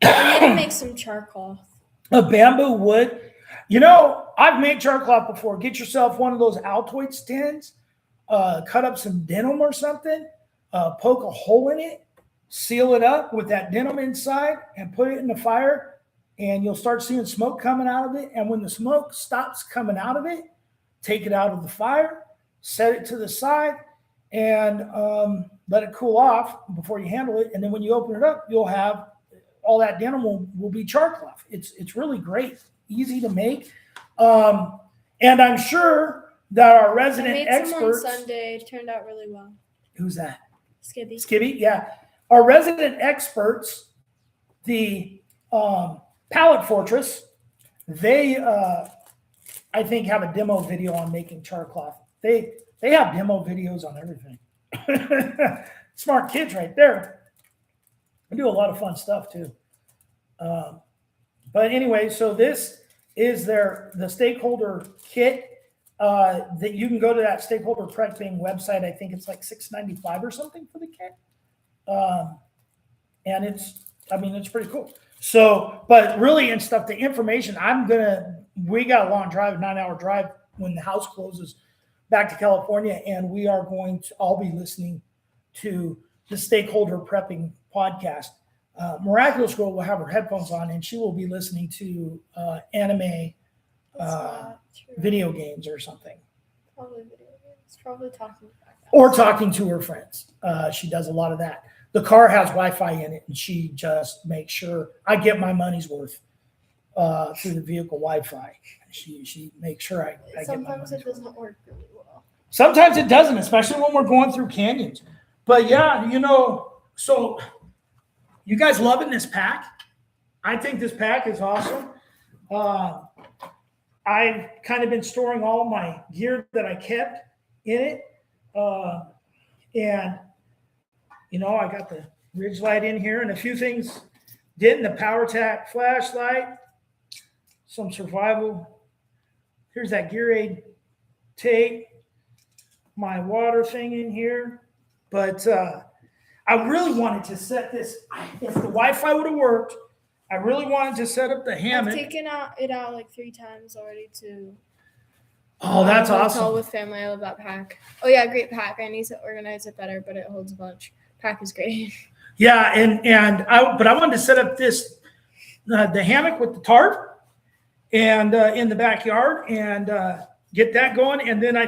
to make some charcoal. a bamboo wood. You know, I've made charcoal before. Get yourself one of those Altoid stands, cut up some denim or something, poke a hole in it, seal it up with that denim inside, and put it in the fire, and you'll start seeing smoke coming out of it. And when the smoke stops coming out of it, take it out of the fire, set it to the side, and let it cool off before you handle it. And then when you open it up, you'll have all that denim will be char cloth. It's really great, easy to make. And I'm sure that our resident I made experts. some on Sunday. It turned out really well. Who's that? Skibby. Skibby, yeah. Our resident experts, the Pallet Fortress, they I think have a demo video on making char cloth. They have demo videos on everything. Smart kids right there. They do a lot of fun stuff too. But anyway, so this is the stakeholder kit that you can go to that stakeholder prepping website. I think it's like $6.95 or something for the kit. And it's pretty cool. So, but really and stuff, the information we got a long drive, 9-hour drive when the house closes back to California. And we are I'll be listening to the stakeholder prepping podcast. Miraculous Girl will have her headphones on and she will be listening to anime video games or something. Probably video games. Probably talking about that. Or talking to her friends. She does a lot of that. The car has Wi-Fi in it, and she just makes sure I get my money's worth through the vehicle Wi-Fi. She makes sure I get my money's worth. Sometimes it doesn't work really well. Sometimes it doesn't, especially when we're going through canyons. But yeah, so you guys loving this pack? I think this pack is awesome. I've kind of been storing all my gear that I kept in it. And, I got the Ridge light in here and a few things didn't. The PowerTac flashlight, some survival. Here's that Gear Aid tape, my water thing in here. But I really wanted to set this, if the Wi-Fi would have worked, I really wanted to set up the hammock. I've taken it out like 3 times already to. Oh, that's hotel awesome. With family, I love that pack. Oh yeah, great pack. I need to organize it better, but it holds a bunch. Pack is great. Yeah, but I wanted to set up this the hammock with the tarp and in the backyard and get that going. And then I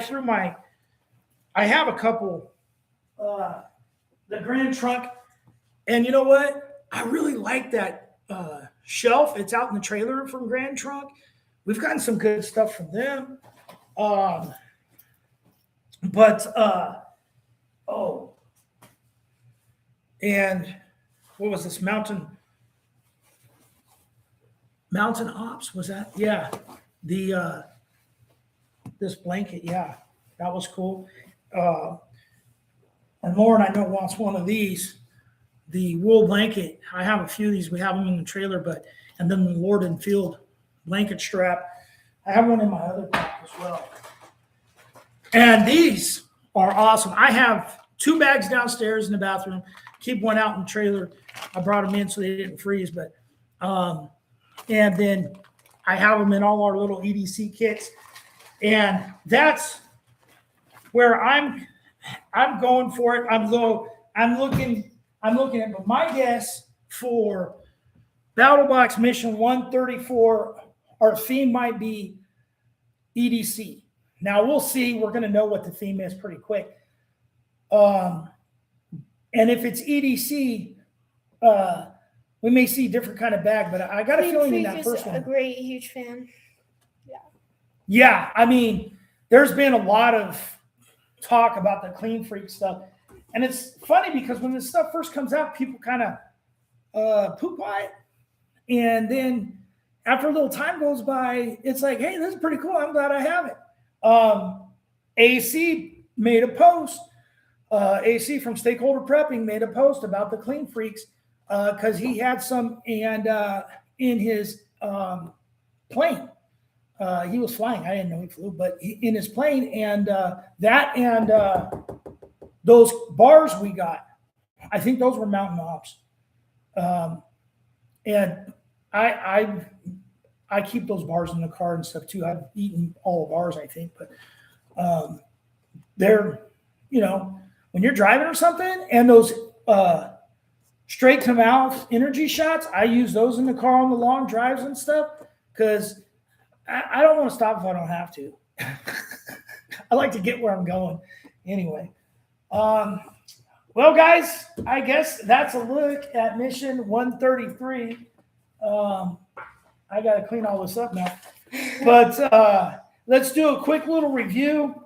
have a couple the Grand Trunk, and you know what? I really like that shelf. It's out in the trailer from Grand Trunk. We've gotten some good stuff from them. And what was this? Mountain Mountain Ops, was that? Yeah. The this blanket, yeah. That was cool. And Lauren, I know, wants one of these. The wool blanket. I have a few of these. We have them in the trailer, and then the Lord and Field blanket strap. I have one in my other pack as well. And these are awesome. I have 2 bags downstairs in the bathroom. Keep one out in the trailer. I brought them in so they didn't freeze, and then I have them in all our little EDC kits. And that's where I'm going for it. I'm looking at, but my guess for Battlebox Mission 134, our theme might be EDC. Now we'll see. We're going to know what the theme is pretty quick. And if it's EDC, we may see a different kind of bag, but I got a feeling in that first one. A great, huge fan. Yeah, I mean, there's been a lot of talk about the Clean Freak stuff. And it's funny because when this stuff first comes out, people kind of poop on it. And then after a little time goes by, it's like, hey, this is pretty cool. I'm glad I have it. AC made a post. AC from Stakeholder Prepping made a post about the Clean Freaks because he had some in his plane. He was flying. I didn't know he flew, but in his plane, and those bars we got, I think those were Mountain Ops. And I keep those bars in the car and stuff too. I've eaten all of ours, I think, but they're, when you're driving or something, and those straight to mouth energy shots, I use those in the car on the long drives and stuff because I don't want to stop if I don't have to. I like to get where I'm going anyway. Well, guys, I guess that's a look at Mission 133. I got to clean all this up now. But let's do a quick little review.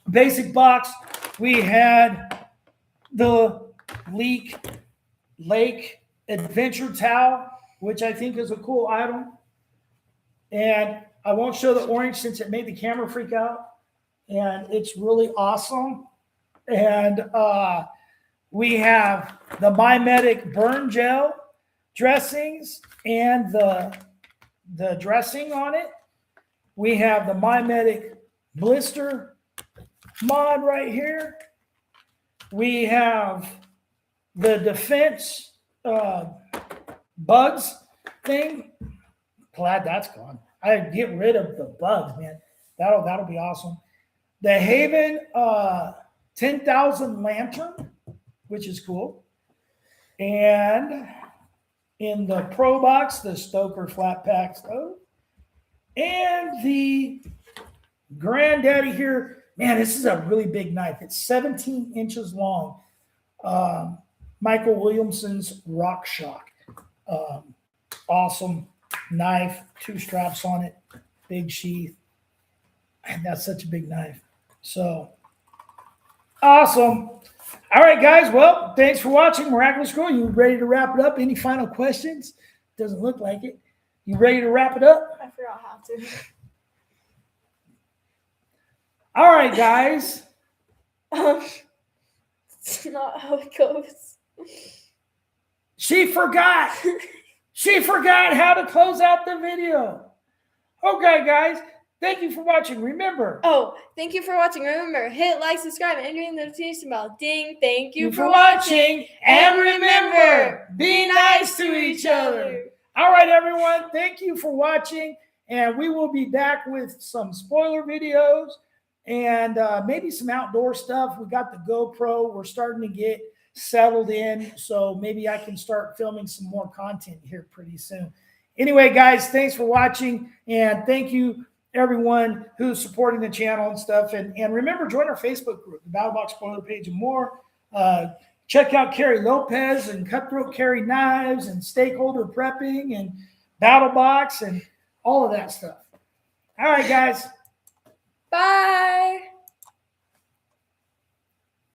Basic box. We had the Lake Adventure Towel, which I think is a cool item. And I won't show the orange since it made the camera freak out. And it's really awesome. And we have the MyMedic Burn Gel dressings and the dressing on it. We have the MyMedic Blister mod right here. We have the Defense Bugs thing. Glad that's gone. I get rid of the bugs, man. That'll be awesome. The Haven 10,000 lantern, which is cool. And in the Pro Box, the Stoker flat pack stove. And the Granddaddy here. Man, this is a really big knife. It's 17 inches long. Michael Williamson's Rock Shock. Awesome knife, 2 straps on it, big sheath. And that's such a big knife. So awesome. All right, guys. Well, thanks for watching Miraculous Grow. You ready to wrap it up? Any final questions? Doesn't look like it. You ready to wrap it up? I forgot how to. All right, guys. It's not how it goes. She forgot. She forgot how to close out the video. Okay, guys. Thank you for watching. Remember. Oh, thank you for watching. Remember, hit like, subscribe, and ring the notification bell. Ding. Thank you for watching. And remember, be nice to each other. All right, everyone. Thank you for watching. And we will be back with some spoiler videos and maybe some outdoor stuff. We got the GoPro. We're starting to get settled in. So maybe I can start filming some more content here pretty soon. Anyway, guys, thanks for watching. And thank you, everyone who's supporting the channel and stuff. And remember, join our Facebook group, the Battlebox spoiler page and more. Check out Carrie Lopez and Cutthroat Carry Knives and Stakeholder Prepping and Battlebox and all of that stuff. All right, guys. Bye.